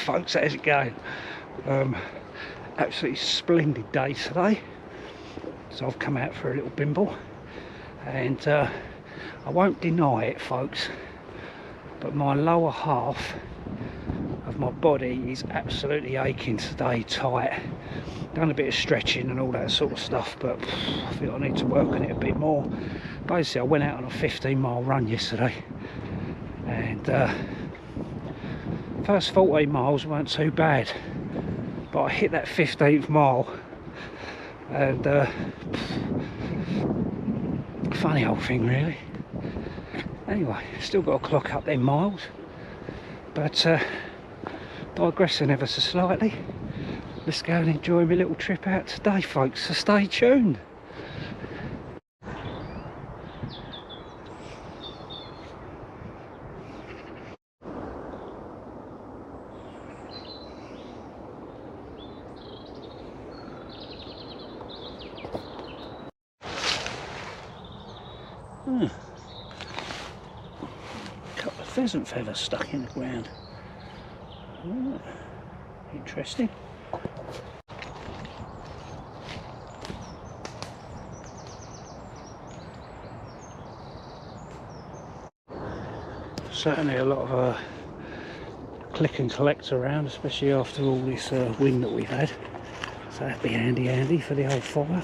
folks, how's it going? Absolutely splendid day today. So I've come out for a little bimble, and I won't deny it, folks, but my lower half of my body is absolutely aching today, tight. Done a bit of stretching and all that sort of stuff, but I think I need to work on it a bit more. Basically, I went out on a 15-mile run yesterday, and first 14 miles weren't too bad, but I hit that 15th mile, and funny old thing really. Anyway, still got to clock up them miles, but digressing ever so slightly, let's go and enjoy my little trip out today, folks, so stay tuned. Couple of pheasant feathers stuck in the ground. Interesting. Certainly a lot of click and collect around, especially after all this wind that we've had. So that'd be handy for the old fire.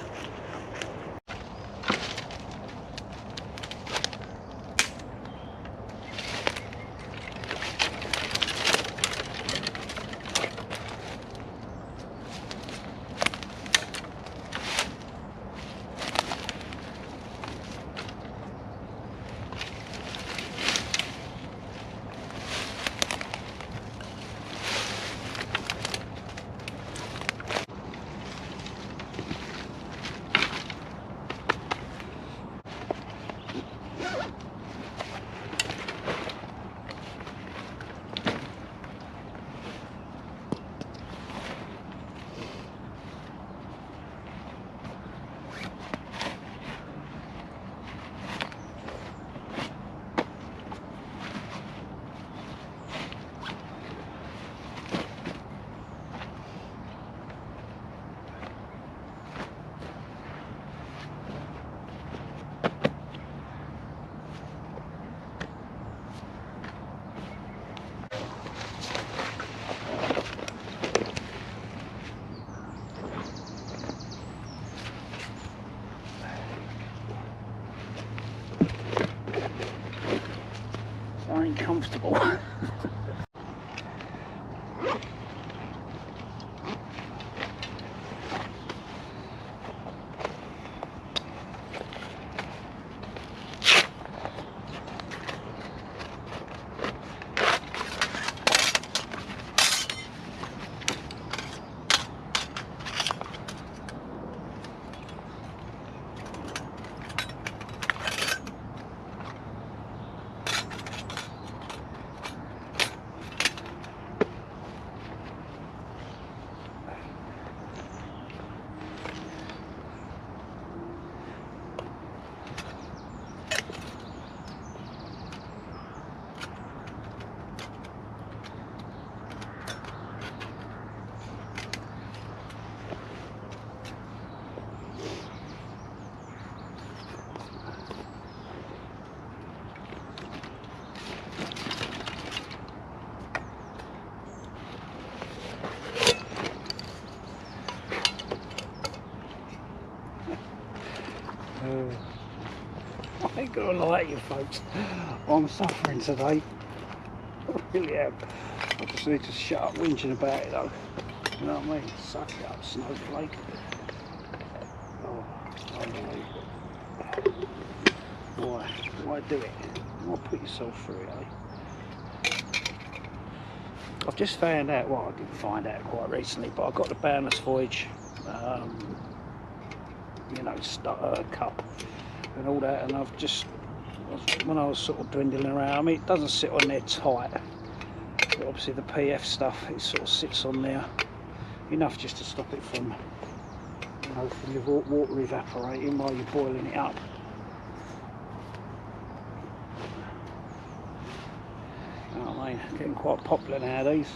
Uncomfortable. I ain't gonna lie to you, folks, I'm suffering today. I really am. I just need to shut up whinging about it though. You know what I mean? Suck it up, snowflake. Oh, unbelievable. Why do it? Why put yourself through it, eh? I've just found out, well, I didn't find out quite recently, but I got the Boundless Voyage, you know, cup and all that, and I've just, when I was sort of dwindling around, I mean, it doesn't sit on there tight, but obviously the PF stuff, it sort of sits on there enough just to stop it from, you know, from your water evaporating while you're boiling it up. You know what I mean? Getting quite popular nowadays.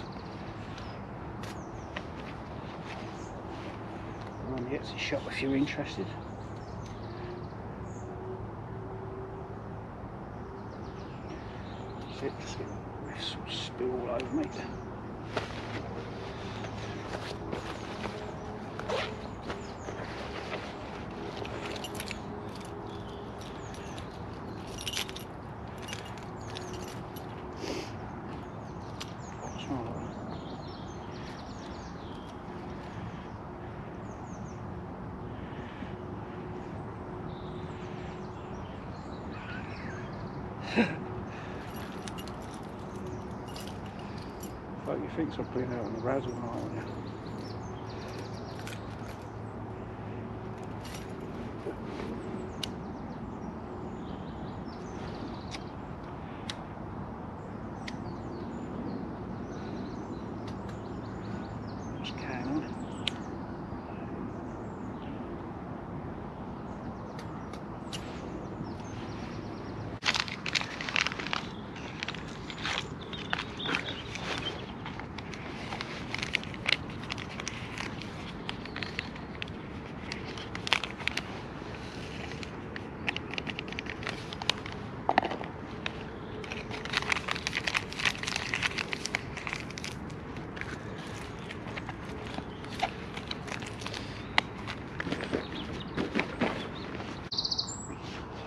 gets a shot if you're interested. That's it, just get this sort of spill all over me. Like you think I've been out on the razzle night, aren't you? Just can on.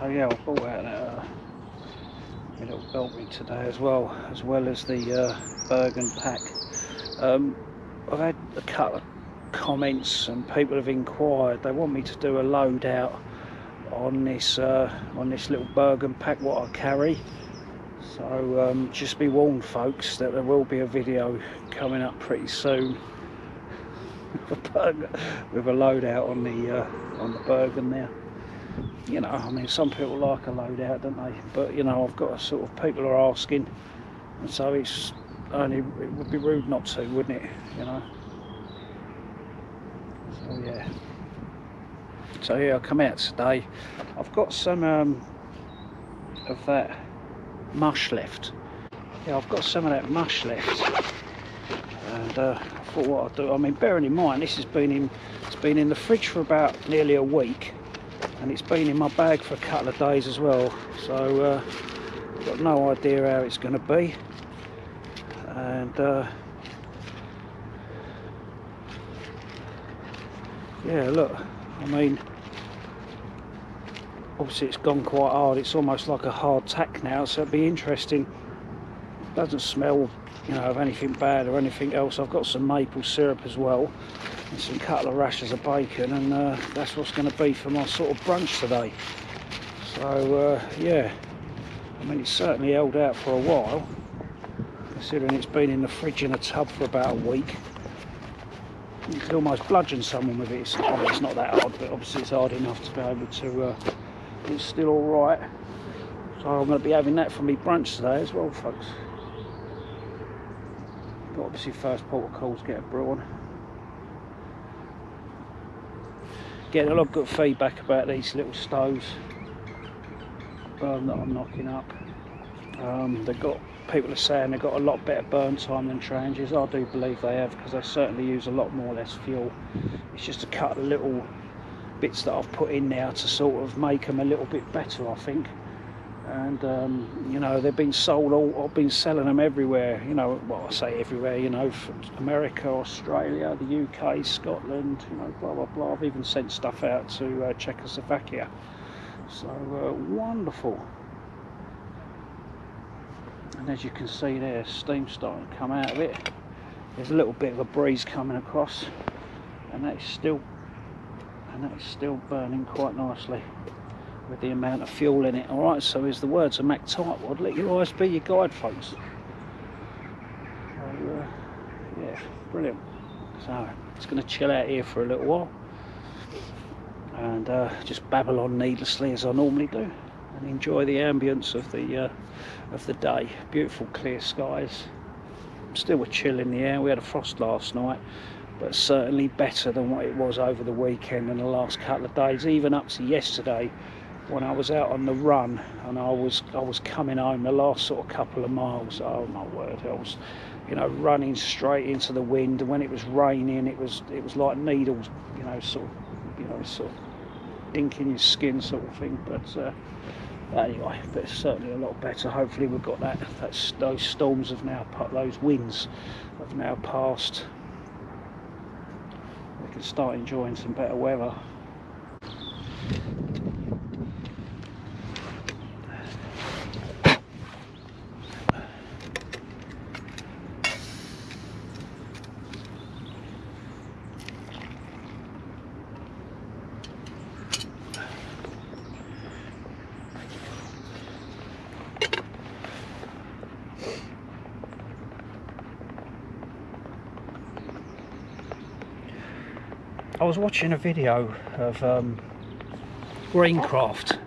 So yeah, I bought out that my little belt rig today as well as the Bergen pack. I've had a couple of comments and people have inquired. They want me to do a load out on this little Bergen pack what I carry. So just be warned, folks, that there will be a video coming up pretty soon with a load out on the Bergen there. You know, I mean, some people like a load out, don't they? But you know, I've got a sort of people are asking, and so it would be rude not to, wouldn't it? You know. So yeah, I come out today. I've got some of that mush left. Yeah, I've got some of that mush left, and I thought what I'd do. I mean, bearing in mind it's been in the fridge for about nearly a week. And it's been in my bag for a couple of days as well, so I've got no idea how it's going to be. And yeah, look, I mean, obviously it's gone quite hard. It's almost like a hard tack now, so it'd be interesting. It doesn't smell, you know, of anything bad or anything else. I've got some maple syrup as well. And some couple of rashers of bacon, and that's what's going to be for my sort of brunch today. So yeah, I mean, it's certainly held out for a while, considering it's been in the fridge in a tub for about a week. You could almost bludgeon someone with it. It's not that hard, but obviously it's hard enough to be able to. It's still all right. So I'm going to be having that for me brunch today as well, folks. But obviously, first port of call is get a brew on. Getting a lot of good feedback about these little stoves that I'm knocking up. People are saying they've got a lot better burn time than tranches. I do believe they have, because they certainly use a lot more less fuel. It's just a couple of little bits that I've put in now to sort of make them a little bit better, I think. And you know, they've been sold I've been selling them everywhere, you know, well, I say everywhere, you know, from America, Australia, the UK, Scotland, you know, blah blah blah. I've even sent stuff out to Czechoslovakia. So wonderful. And as you can see there, steam's starting to come out of it. There's a little bit of a breeze coming across, and that's still burning quite nicely with the amount of fuel in it. Alright, so as the words of Mk2, let your eyes be your guide, folks. So, yeah, brilliant. So, it's going to chill out here for a little while and just babble on needlessly as I normally do, and enjoy the ambience of the day. Beautiful clear skies, still a chill in the air. We had a frost last night, but certainly better than what it was over the weekend and the last couple of days, even up to yesterday when I was out on the run and I was coming home the last sort of couple of miles. Oh my word, I was, you know, running straight into the wind, and when it was raining it was like needles, you know, sort of you know, sort of dinking your skin sort of thing. But anyway, but it's certainly a lot better. Hopefully we've got those storms have now, those winds have now passed. We can start enjoying some better weather. I was watching a video of Greencraft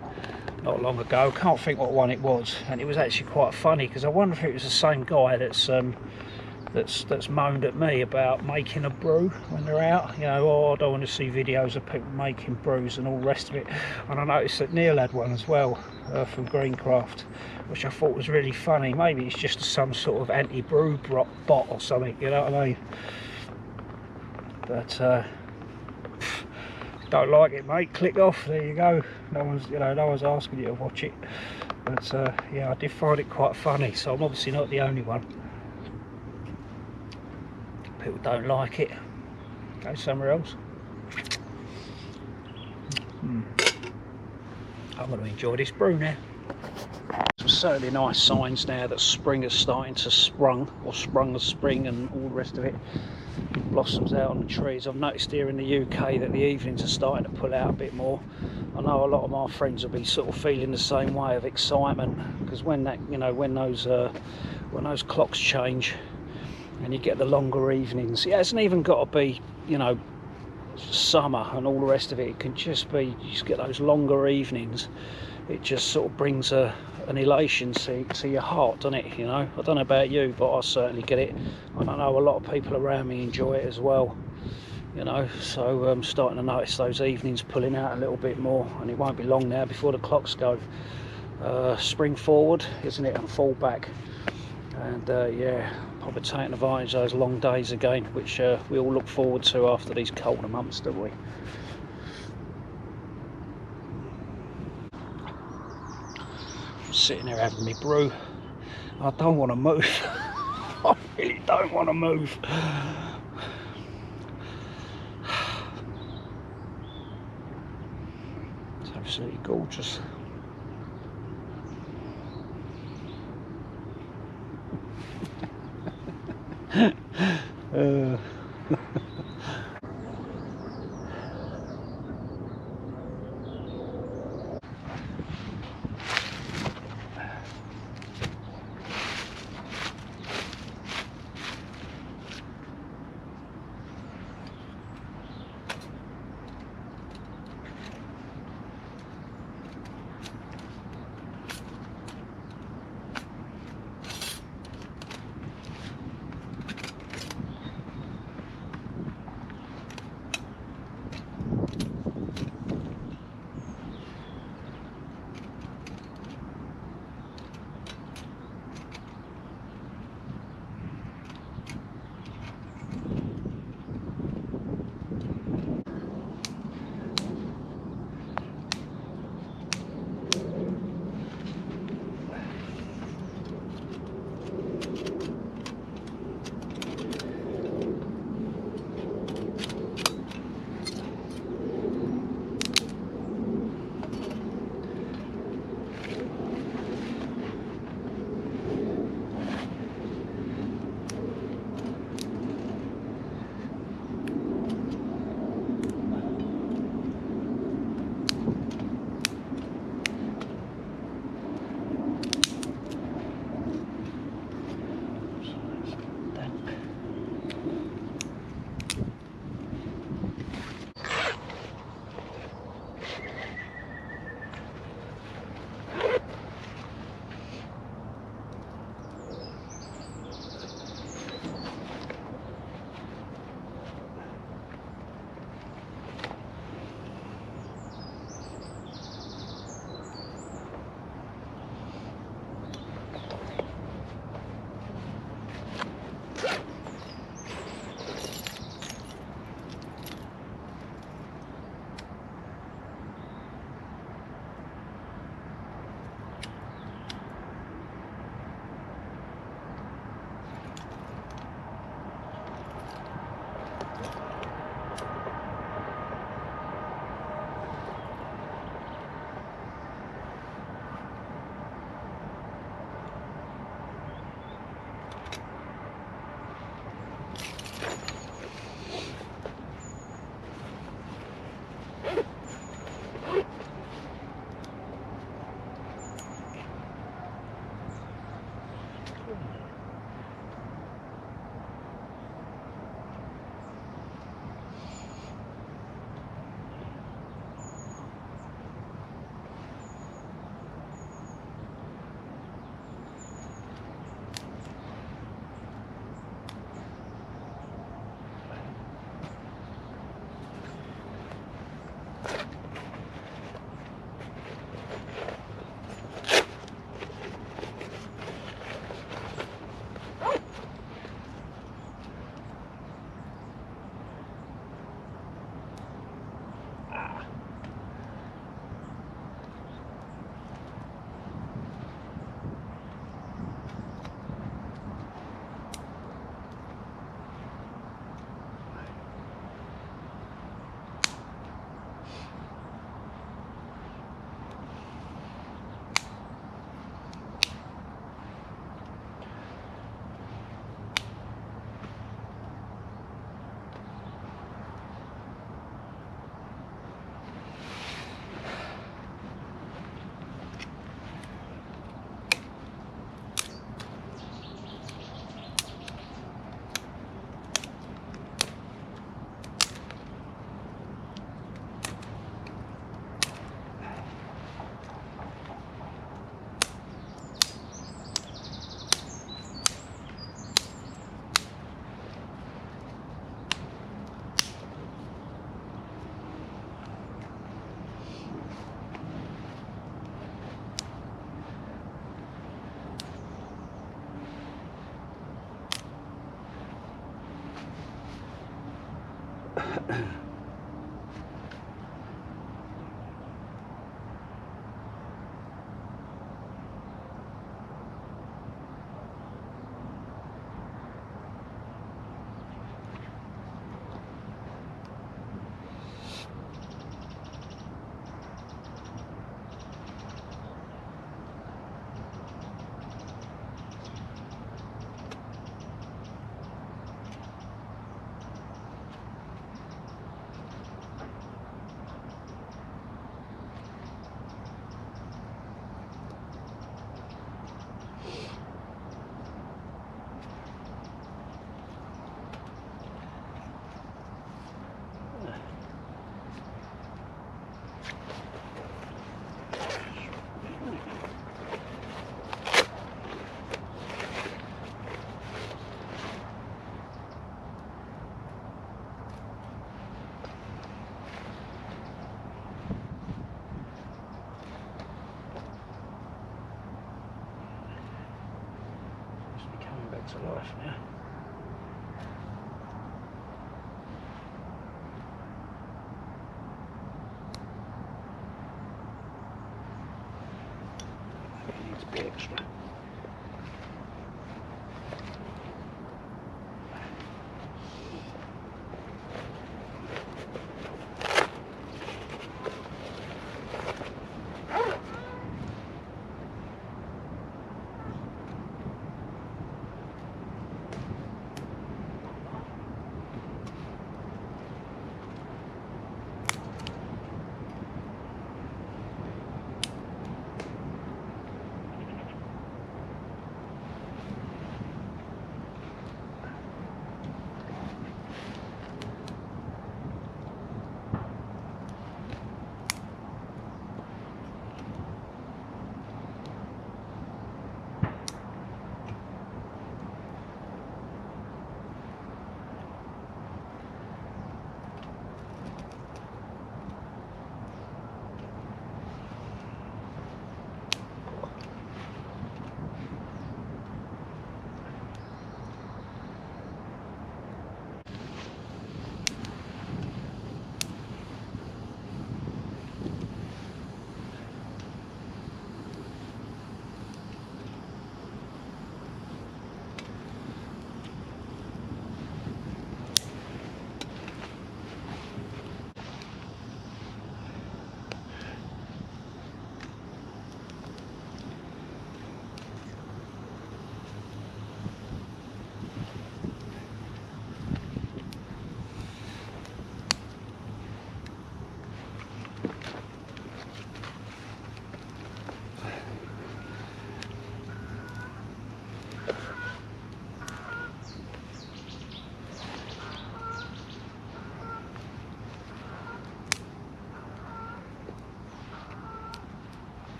not long ago. Can't think what one it was, and it was actually quite funny because I wonder if it was the same guy that's moaned at me about making a brew when they're out. You know, oh, I don't want to see videos of people making brews and all the rest of it. And I noticed that Neil had one as well from Greencraft, which I thought was really funny. Maybe it's just some sort of anti-brew bot or something. You know what I mean? But don't like it, mate, click off, there you go. No one's asking you to watch it. But yeah, I did find it quite funny, so I'm obviously not the only one. People don't like it, go somewhere else. I'm going to enjoy this brew now. Some certainly nice signs now that spring is starting to sprung the spring and all the rest of it. Blossoms out on the trees. I've noticed here in the UK that the evenings are starting to pull out a bit more. I know a lot of my friends will be sort of feeling the same way of excitement, because when those clocks change and you get the longer evenings, it hasn't even got to be, you know, summer and all the rest of it. It can just be, you just get those longer evenings. It just sort of brings an elation to your heart, doesn't it? You know, I don't know about you, but I certainly get it. I know a lot of people around me enjoy it as well, you know. So I'm starting to notice those evenings pulling out a little bit more, and it won't be long now before the clocks go spring forward, isn't it, and fall back. And yeah, probably taking advantage of those long days again, which we all look forward to after these colder months, don't we? Sitting there having my brew. I don't want to move. I really don't want to move. It's absolutely gorgeous. To life now. It needs to be extra.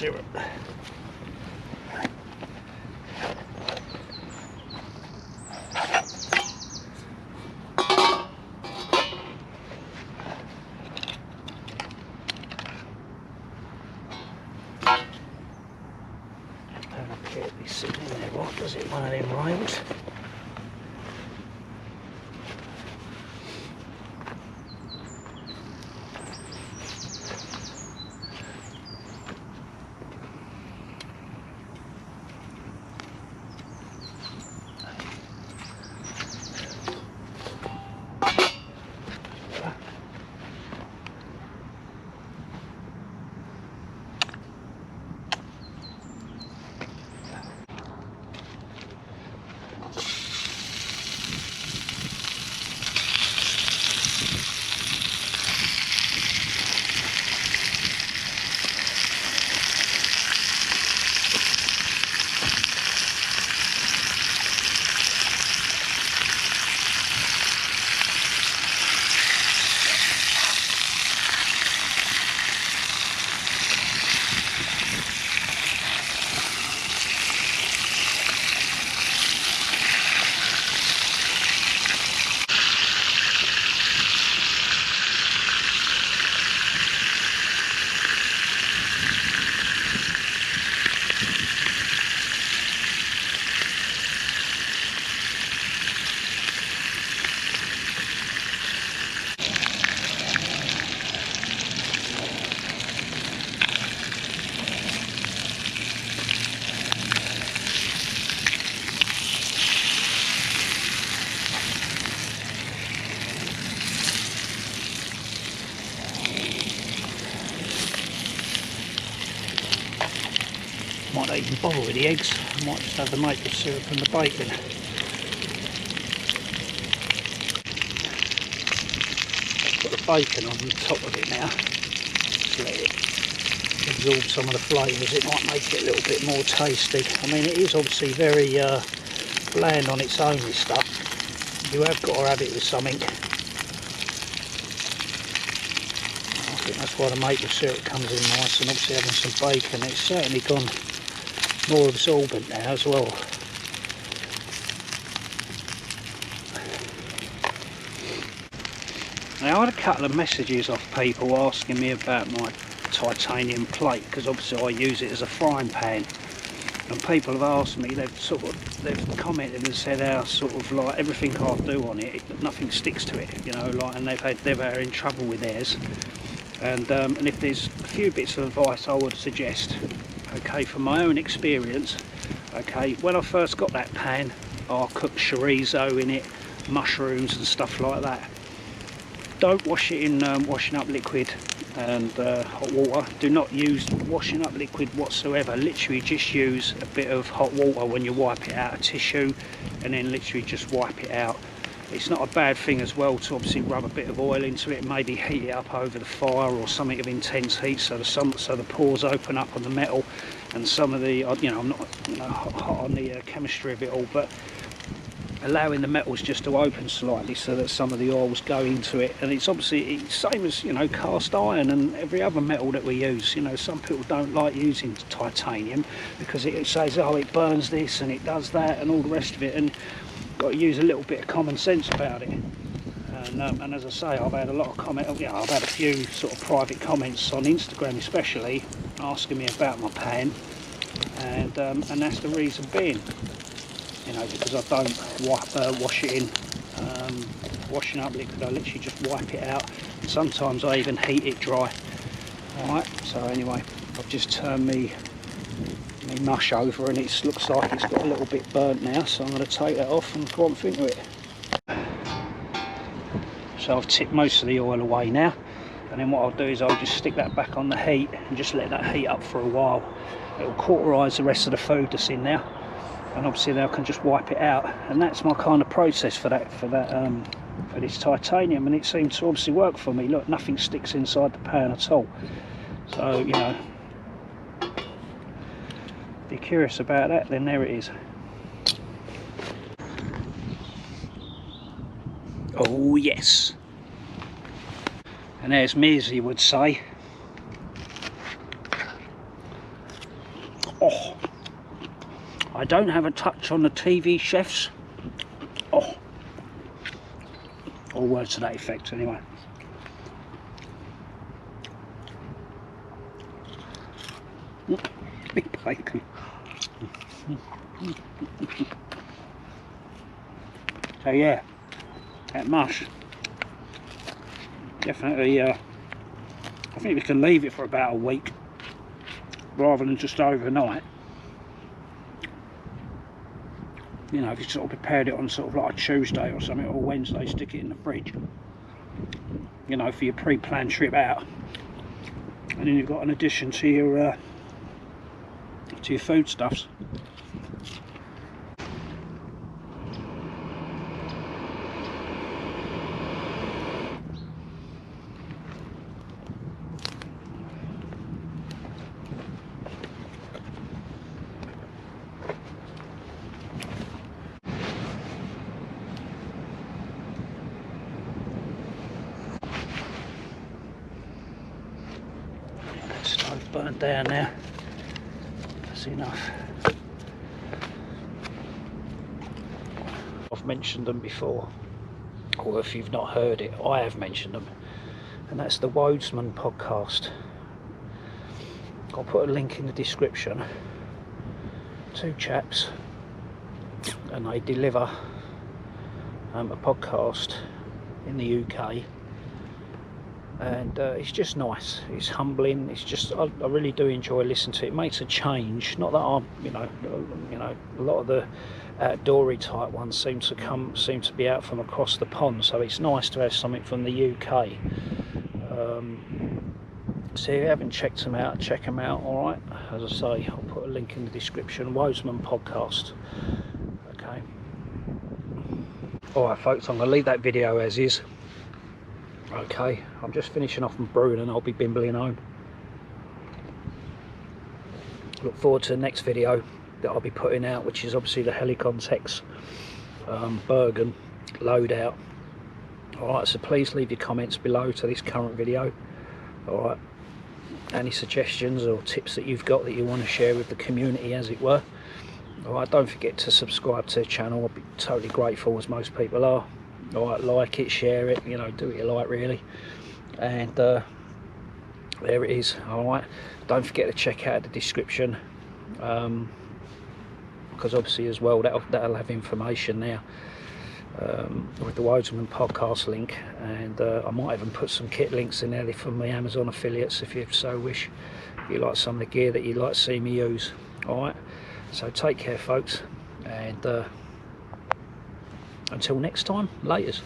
Syrup. Don't appear to be sitting in there, what does it? One of them rails? Might not even bother with the eggs, I might just have the maple syrup and the bacon. Put the bacon on the top of it now, just let it absorb some of the flavours. It might make it a little bit more tasty. I mean, it is obviously very bland on its own, this stuff. You have got to have it with something. I think that's why the maple syrup comes in nice, and obviously having some bacon, it's certainly gone more absorbent now as well. Now, I had a couple of messages off people asking me about my titanium plate, because obviously I use it as a frying pan, and people have asked me, they've commented and said how sort of like everything I do on it, nothing sticks to it, you know, like, and they're in trouble with theirs. And if there's a few bits of advice I would suggest, okay, from my own experience, okay, when I first got that pan, I cooked chorizo in it, mushrooms and stuff like that. Don't wash it in washing up liquid and hot water. Do not use washing up liquid whatsoever. Literally just use a bit of hot water when you wipe it out, a tissue, and then literally just wipe it out. It's not a bad thing as well to obviously rub a bit of oil into it, maybe heat it up over the fire or something of intense heat, so the pores open up on the metal, and some of the, you know, I'm not hot on the chemistry of it all, but allowing the metals just to open slightly so that some of the oils go into it. And it's obviously same as, you know, cast iron and every other metal that we use. You know, some people don't like using titanium because it says, oh, it burns this and it does that and all the rest of it, and got to use a little bit of common sense about it. And as I say, I've had a lot of comments, I've had a few sort of private comments on Instagram especially asking me about my pan, and that's the reason being, you know, because I don't wash it in washing up liquid. I literally just wipe it out. Sometimes I even heat it dry. Alright, so anyway, I've just turned me mush over, and it looks like it's got a little bit burnt now, so I'm going to take that off and gromp into it. So I've tipped most of the oil away now, and then what I'll do is I'll just stick that back on the heat and just let that heat up for a while. It'll cauterise the rest of the food that's in there, and obviously then I can just wipe it out. And that's my kind of process for this titanium, and it seems to obviously work for me. Look, nothing sticks inside the pan at all. So, you know, if you're curious about that, then there it is. Oh yes, and there's me, as he would say. Oh, I don't have a touch on the TV chefs. Oh, all words to that effect anyway. Big bacon. So yeah, that mush definitely, I think we can leave it for about a week rather than just overnight. You know, if you sort of prepared it on sort of like a Tuesday or something, or Wednesday, stick it in the fridge, you know, for your pre-planned trip out, and then you've got an addition to your foodstuffs. Stove burnt down now. That's enough. I've mentioned them before, or if you've not heard it, I have mentioned them, and that's the Woadsman podcast. I'll put a link in the description. Two chaps, and they deliver a podcast in the UK, and it's just nice, it's humbling, it's just, I really do enjoy listening to it. It makes a change. Not that I'm, you know, a lot of the outdoory type ones seem to be out from across the pond, so it's nice to have something from the UK. So if you haven't checked them out, check them out. All right, as I say, I'll put a link in the description. Woesman podcast. Okay. All right, folks, I'm gonna leave that video as is. Okay, I'm just finishing off and brewing, and I'll be bimbling home. Look forward to the next video that I'll be putting out, which is obviously the Helikon Tex Bergen loadout. Alright, so please leave your comments below to this current video. Alright, any suggestions or tips that you've got that you want to share with the community, as it were. Alright, don't forget to subscribe to the channel. I'll be totally grateful, as most people are. Alright, like it, share it, you know, do what you like really. And there it is. Alright, don't forget to check out the description, because obviously as well that'll have information now with the Woesman podcast link, and I might even put some kit links in there from my Amazon affiliates if you so wish, if you like some of the gear that you'd like to see me use. Alright, so take care folks, and until next time, laters.